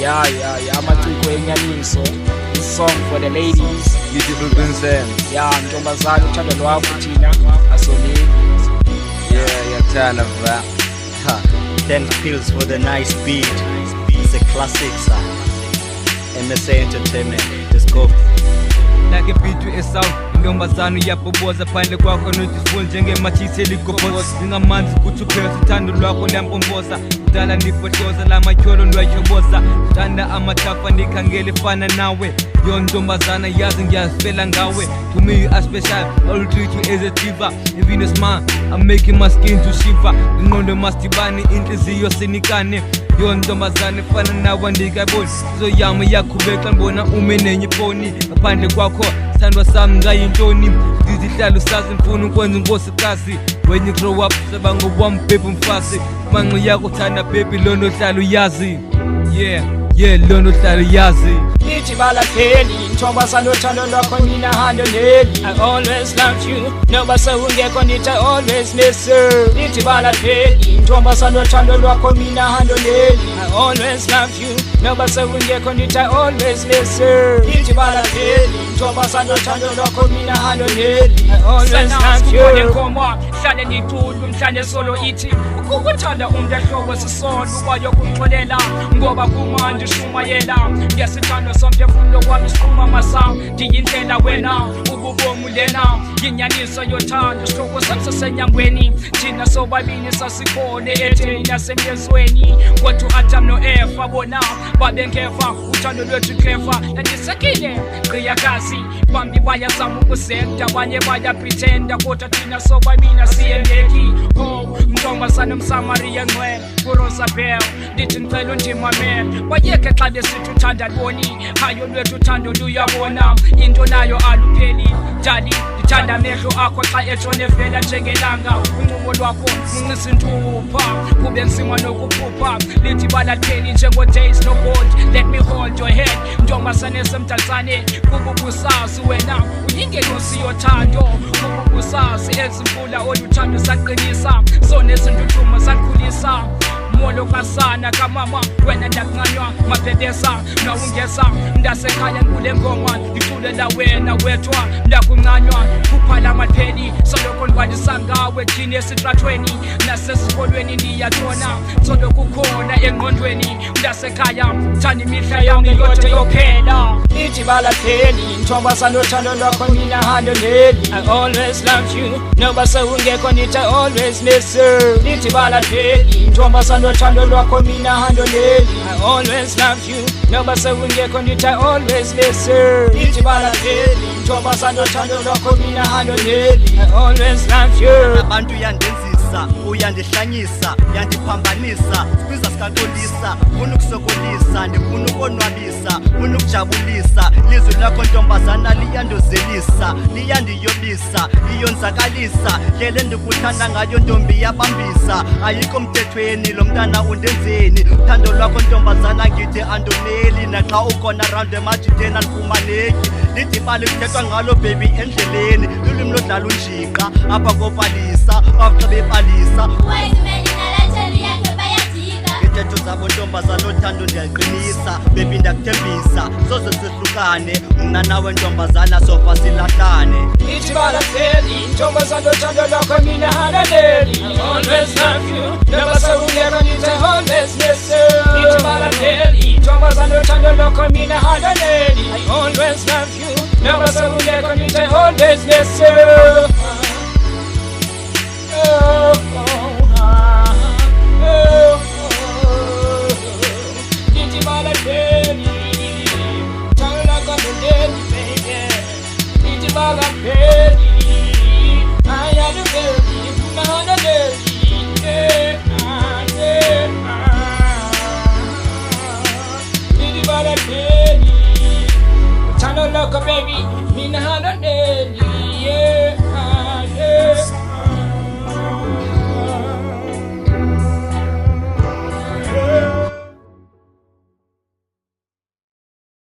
Yeah, amaciko enyaniso. This song for the ladies. Beautiful princess. Yeah, ntombazana uthando lwakho thina asoleki. Yeah, turn of that. 10 pills for the nice beat. It's a classic song. MSA Entertainment. Let's go. Like a beat to a sound. Intombazana iyaboboza phandle kwakho notiful njengemachisi elikoboza zingamanzi kuthi uphela uthando lwakho liyampompoza kudala ndifohloza la matyholo ndiwatyhoboza ndithanda amathafa ndikhangele efana nawe yo ntombazana yazi ngiyazifela ngawe to me you are special I'll treat you as a diva even a smile I'm making my skin to shiver ingqondo masdibane inhliziyo sinikane yo ntombazana efana nawe ndikayiboni izoyama iyaqhubeka ndibona ume nenye ifoni ngaphandle kwakho sithandwa sami ngayintoni ndizihlala usazi mfuna ukwenza unkosikazi when you grow up seba ngobwam baby mfasi manqi yakho thanda baby londo hlala uyazi yeah londo hlala uyazi Lithi balapheli ntombazana uthando lwakho mina hando neli I always loved you noba sewungekho nithi I always miss you Lithi balapheli ntombazana uthando lwakho mina hando neli I always loved you noba sewungekho nithi I always miss you Lithi balapheli ntombazana uthando lwakho mina hando neli I always loved you Nenkomo hlale nditulu mhlanje solo ithi ukuthanda umuntu ehlobo sisolo kwayokuxolela ngoba kumanje shumayela ngesithando somphefumulo kwami siqhuma masango ndiyindlela wena ububomu lena yinyaniso yothando sihloko samsesenyangweni thina sobabini sasikhona etheni nasemyezweni kodwa uAdam noEva bona babengeva uthando lwethu khefa nandisekile qiyakazi bambi bayazama ukusenda abanye bayapretenda kodwa thina sobabini siyengeki ntombazana umsamaria ngcwele kuRosabel ndithi ngicela undimamele bayeke xa besithi uthanda boni hayo lwethu uthando luyabona into nayo alupheli dali ndithanda amehlo akho xa etshone evela njengelanga unqumo lwakho uncisa intupha kube nzima nokuphupha lithi balapheli njengo-days no-gold let me hold your head ntombazane esemdantsane kububusazi wena uyingelosi yothando kububusazi ezimvula oluthando saqinisa sona ezintuthuma sakhulisa molo kasana kamama wena ndakunqanywa mabhebesa nawungeza ndasekhaya kule ngoma ndiculela wena wethwa ndakunqanywa kuphala amapheli soloko ndibhalisa ngawe thini esitratweni nasesikolweni ndiyatona solo kukhona engqondweni ndasekhaya thani imihla yami yonke yophela ithi balapheli ntombazana uthando lwakho mina hando neli I always loved you noba sewungekho nithi I always miss you ithi balapheli ntombazana uthando lwakho mina hando neli I always loved you noba sewungekho nithi I always miss you ithi balapheli ntombazana uthando lwakho mina hando neli I always loved you Abantu yandenzisa uyandihlanyisa yandiphambanisa sibiza sikaxolisa funa ukusokolisa ndifuna ukonwabisa funa ukujabulisa lizwi lakho ntombazana liyandozelisa liyandiyobisa iyonzakalisa ndlela endikuthanda ngayo ntombi yabambisa ayikho mthethweni lo mntana undenzeni uthando lwakho ntombazana ngithi andoneli naxa ukhona round emajideni andifumaneki lithi bali kuthethwa ngalo baby endleleni lulwimi lodlala unjiqa apha kopalisa after bepalisa Ngethetho zabo ntombazana othando ndiyaqinisa baby ndakuthembisa soze sihlukane mna nawe ntombazana sofa silahlane ithi balapheli ntombazana uthando lwakho mina hando neli I always love you noba sewungekho nithi I always miss you ithi balapheli ntombazana uthando lwakho mina hando neli I always love you noba sewungekho nithi I always miss you Baby, mina hando neli